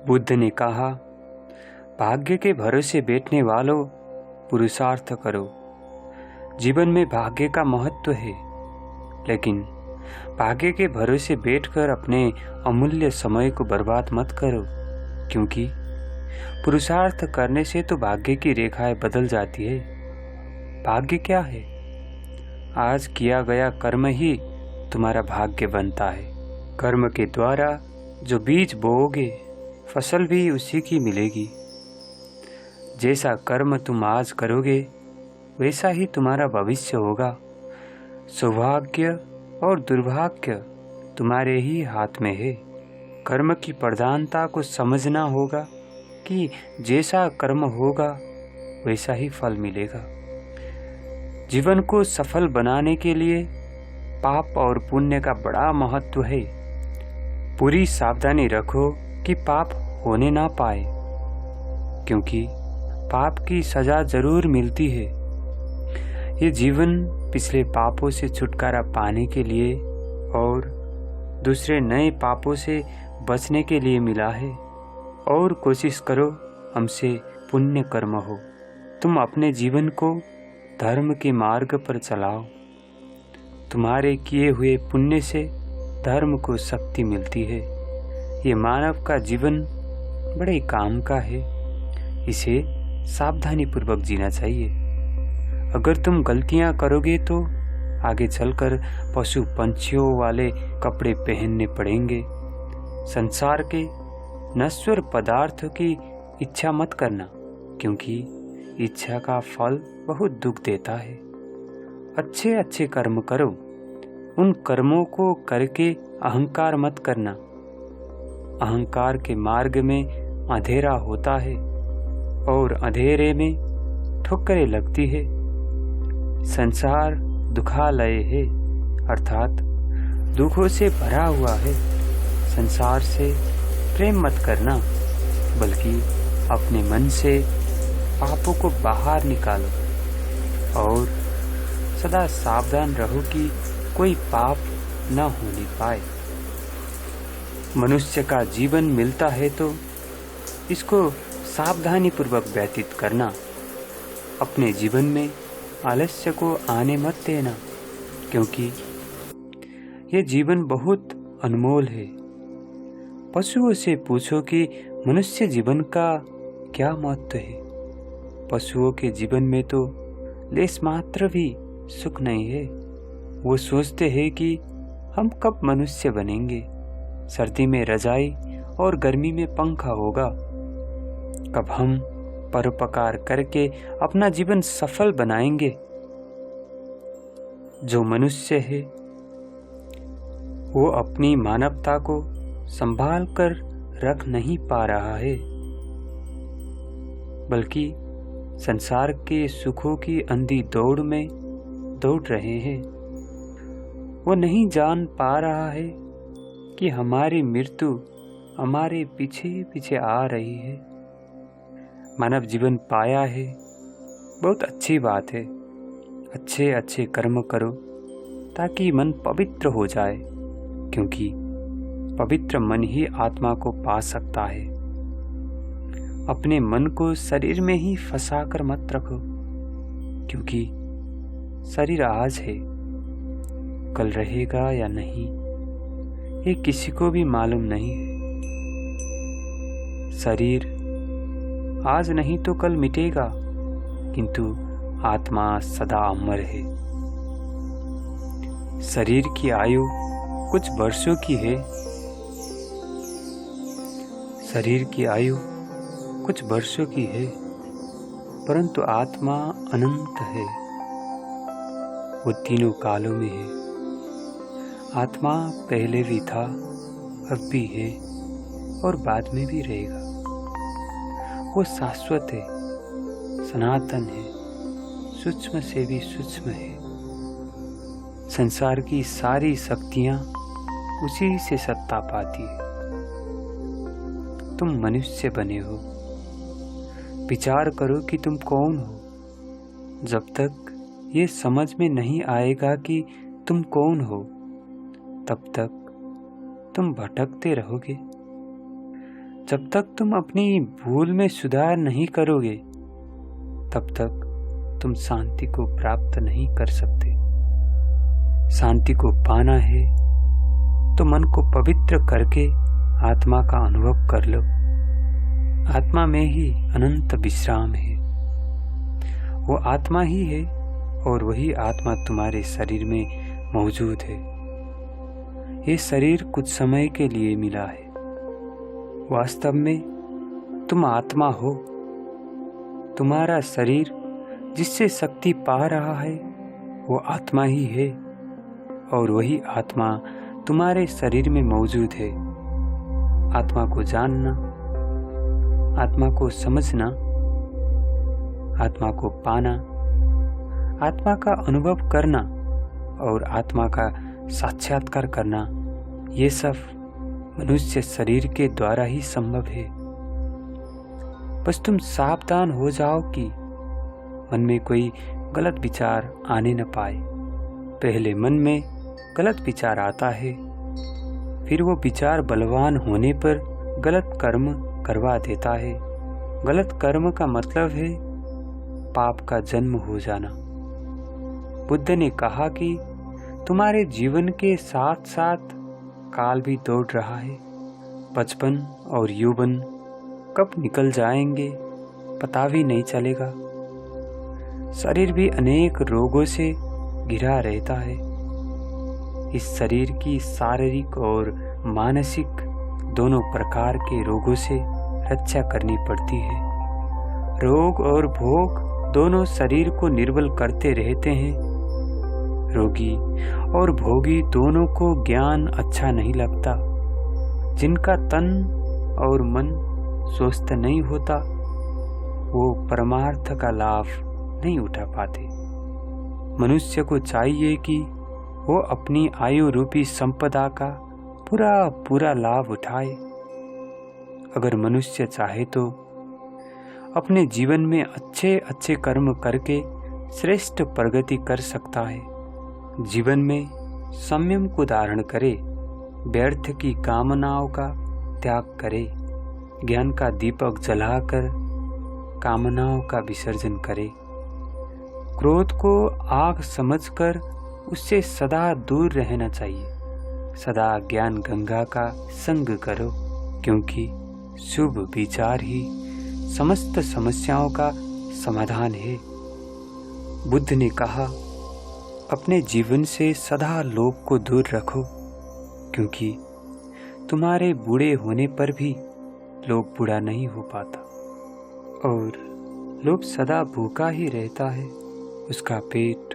बुद्ध ने कहा, भाग्य के भरोसे बैठने वालों, पुरुषार्थ करो। जीवन में भाग्य का महत्व है, लेकिन भाग्य के भरोसे बैठकर अपने अमूल्य समय को बर्बाद मत करो, क्योंकि पुरुषार्थ करने से तो भाग्य की रेखाएं बदल जाती है। भाग्य क्या है? आज किया गया कर्म ही तुम्हारा भाग्य बनता है। कर्म के द्वारा जो बीज बोओगे, फसल भी उसी की मिलेगी। जैसा कर्म तुम आज करोगे, वैसा ही तुम्हारा भविष्य होगा। सौभाग्य और दुर्भाग्य तुम्हारे ही हाथ में है। कर्म की प्रधानता को समझना होगा कि जैसा कर्म होगा वैसा ही फल मिलेगा। जीवन को सफल बनाने के लिए पाप और पुण्य का बड़ा महत्व है। पूरी सावधानी रखो कि पाप होने ना पाए, क्योंकि पाप की सजा जरूर मिलती है। ये जीवन पिछले पापों से छुटकारा पाने के लिए और दूसरे नए पापों से बचने के लिए मिला है। और कोशिश करो हमसे पुण्य कर्म हो। तुम अपने जीवन को धर्म के मार्ग पर चलाओ। तुम्हारे किए हुए पुण्य से धर्म को शक्ति मिलती है। ये मानव का जीवन बड़े काम का है। इसे सावधानी पूर्वक जीना चाहिए। अगर तुम गलतियां करोगे तो आगे चलकर पशु पंछियों वाले कपड़े पहनने पड़ेंगे। संसार के नश्वर पदार्थों की इच्छा मत करना, क्योंकि इच्छा का फल बहुत दुख देता है। अच्छे अच्छे कर्म करो। उन कर्मों को करके अहंकार मत करना। अहंकार के मार्ग में अंधेरा होता है और अंधेरे में ठोकरें लगती है। संसार दुखालय है, अर्थात दुखों से भरा हुआ है। संसार से प्रेम मत करना, बल्कि अपने मन से पापों को बाहर निकालो और सदा सावधान रहो कि कोई पाप न होने पाए। मनुष्य का जीवन मिलता है तो इसको सावधानी पूर्वक व्यतीत करना। अपने जीवन में आलस्य को आने मत देना, क्योंकि ये जीवन बहुत अनमोल है। पशुओं से पूछो कि मनुष्य जीवन का क्या महत्व है। पशुओं के जीवन में तो लेस मात्र भी सुख नहीं है। वो सोचते हैं कि हम कब मनुष्य बनेंगे। सर्दी में रजाई और गर्मी में पंखा होगा। कब हम परोपकार करके अपना जीवन सफल बनाएंगे। जो मनुष्य है वो अपनी मानवता को संभाल कर रख नहीं पा रहा है, बल्कि संसार के सुखों की अंधी दौड़ में दौड़ रहे हैं। वो नहीं जान पा रहा है कि हमारी मृत्यु हमारे पीछे पीछे आ रही है। मानव जीवन पाया है, बहुत अच्छी बात है। अच्छे अच्छे कर्म करो ताकि मन पवित्र हो जाए, क्योंकि पवित्र मन ही आत्मा को पा सकता है। अपने मन को शरीर में ही फंसा कर मत रखो, क्योंकि शरीर आज है, कल रहेगा या नहीं ये किसी को भी मालूम नहीं है। शरीर आज नहीं तो कल मिटेगा, किंतु आत्मा सदा अमर है। शरीर की आयु कुछ वर्षों की है। शरीर की आयु कुछ वर्षों की है, परंतु आत्मा अनंत है। वो तीनों कालों में है। आत्मा पहले भी था, अब भी है और बाद में भी रहेगा। वो शाश्वत है, सनातन है, सूक्ष्म से भी सूक्ष्म है। संसार की सारी शक्तियां उसी से सत्ता पाती है। तुम मनुष्य बने हो। विचार करो कि तुम कौन हो। जब तक ये समझ में नहीं आएगा कि तुम कौन हो, तब तक तुम भटकते रहोगे। जब तक तुम अपनी भूल में सुधार नहीं करोगे, तब तक तुम शांति को प्राप्त नहीं कर सकते। शांति को पाना है तो मन को पवित्र करके आत्मा का अनुभव कर लो। आत्मा में ही अनंत विश्राम है। वो आत्मा ही है और वही आत्मा तुम्हारे शरीर में मौजूद है। ये शरीर कुछ समय के लिए मिला है। वास्तव में तुम आत्मा हो। तुम्हारा शरीर जिससे शक्ति पा रहा है वो आत्मा ही है और वही आत्मा तुम्हारे शरीर में मौजूद है। आत्मा को जानना, आत्मा को समझना, आत्मा को पाना, आत्मा का अनुभव करना और आत्मा का साक्षात्कार करना, ये सब मनुष्य शरीर के द्वारा ही संभव है। बस तुम सावधान हो जाओ कि मन में कोई गलत विचार आने न पाए। पहले मन में गलत विचार आता है, फिर वो विचार बलवान होने पर गलत कर्म करवा देता है। गलत कर्म का मतलब है पाप का जन्म हो जाना। बुद्ध ने कहा कि तुम्हारे जीवन के साथ साथ काल भी दौड़ रहा है। बचपन और यौवन कब निकल जाएंगे पता भी नहीं चलेगा। शरीर भी अनेक रोगों से घिरा रहता है। इस शरीर की शारीरिक और मानसिक दोनों प्रकार के रोगों से रक्षा करनी पड़ती है। रोग और भोग दोनों शरीर को निर्बल करते रहते हैं। रोगी और भोगी दोनों को ज्ञान अच्छा नहीं लगता। जिनका तन और मन स्वस्थ नहीं होता वो परमार्थ का लाभ नहीं उठा पाते। मनुष्य को चाहिए कि वो अपनी आयु रूपी संपदा का पूरा लाभ उठाए। अगर मनुष्य चाहे तो अपने जीवन में अच्छे कर्म करके श्रेष्ठ प्रगति कर सकता है। जीवन में संयम को धारण करे, व्यर्थ की कामनाओं का त्याग करे, ज्ञान का दीपक जलाकर कामनाओं का विसर्जन करे। क्रोध को आग समझकर उससे सदा दूर रहना चाहिए। सदा ज्ञान गंगा का संग करो, क्योंकि शुभ विचार ही समस्त समस्याओं का समाधान है। बुद्ध ने कहा, अपने जीवन से सदा लोभ को दूर रखो, क्योंकि तुम्हारे बूढ़े होने पर भी लोभ बूढ़ा नहीं हो पाता और लोभ सदा भूखा ही रहता है। उसका पेट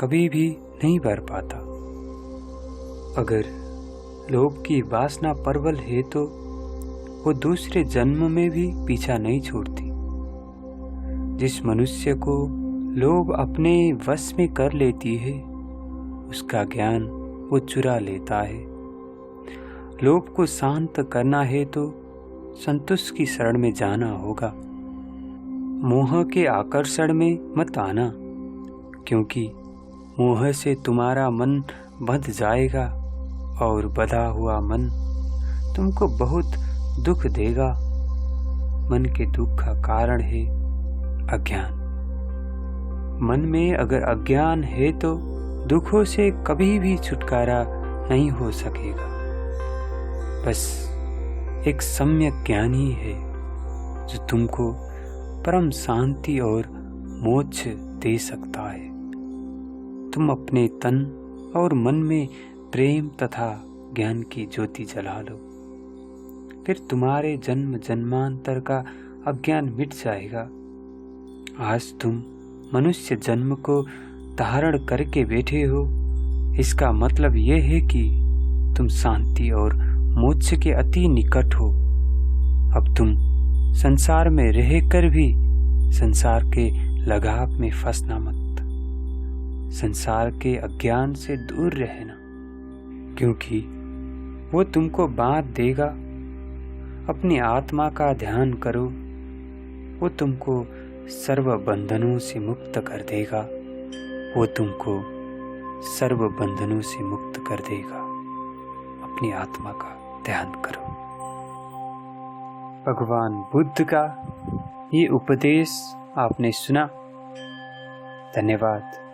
कभी भी नहीं भर पाता। अगर लोभ की वासना प्रबल है तो वो दूसरे जन्म में भी पीछा नहीं छोड़ती। जिस मनुष्य को लोभ अपने वश में कर लेती है उसका ज्ञान वो चुरा लेता है। लोभ को शांत करना है तो संतुष्ट की शरण में जाना होगा। मोह के आकर्षण में मत आना, क्योंकि मोह से तुम्हारा मन बंध जाएगा और बंधा हुआ मन तुमको बहुत दुख देगा। मन के दुख का कारण है अज्ञान। मन में अगर अज्ञान है तो दुखों से कभी भी छुटकारा नहीं हो सकेगा। बस एक सम्यक ज्ञान ही है जो तुमको परम शांति और मोक्ष दे सकता है। तुम अपने तन और मन में प्रेम तथा ज्ञान की ज्योति जला लो, फिर तुम्हारे जन्म जन्मांतर का अज्ञान मिट जाएगा। आज तुम मनुष्य जन्म को धारण करके बैठे हो, इसका मतलब यह है कि तुम शांति और मोक्ष के अति निकट हो। अब तुम संसार में रहकर भी संसार के लगाव में फंसना मत। संसार के अज्ञान से दूर रहना, क्योंकि वो तुमको बांध देगा। अपनी आत्मा का ध्यान करो, वो तुमको सर्व बंधनों से मुक्त कर देगा। वो तुमको सर्व बंधनों से मुक्त कर देगा। अपनी आत्मा का ध्यान करो। भगवान बुद्ध का ये उपदेश आपने सुना। धन्यवाद।